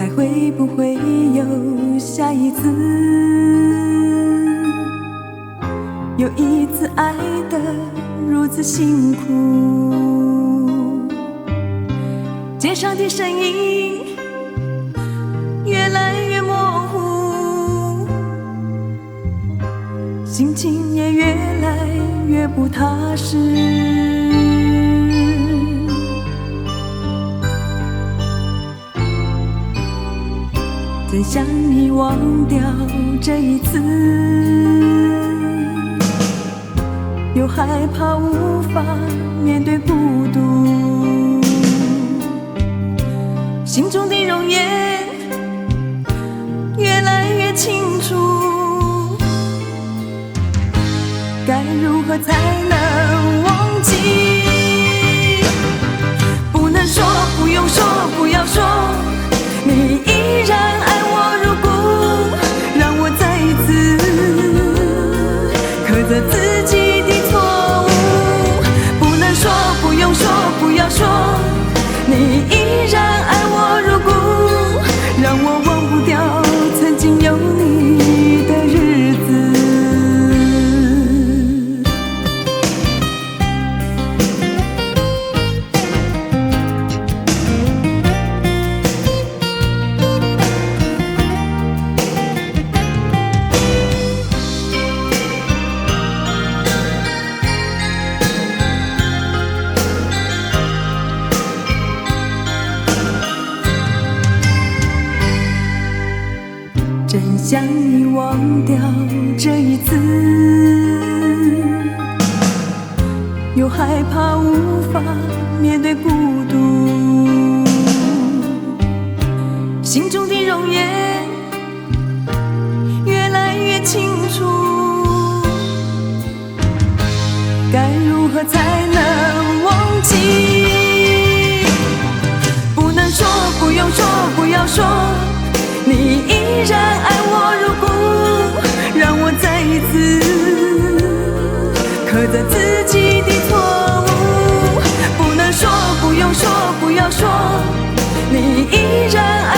还会不会有下一次？有一次爱得如此辛苦，街上的身影越来越模糊，心情也越来越不踏实。真想遗忘掉这一次，又害怕无法面对孤独，心中的容颜越来越清楚，该如何才能忘记？不能说，不用说，不要说，你依然爱我如故，让我再一次苛责自己的错误。不能说，不用说，不要说，你依然爱我如故，让我忘不掉曾经有你的日子。真想遗忘掉这一次，又害怕无法面对孤独，心中的容颜越来越清楚，该如何才能忘记？不能说，不用说，不要说，你依然爱我如故，让我再一次苛责自己的错误。不能说，不用说，不要说，你依然爱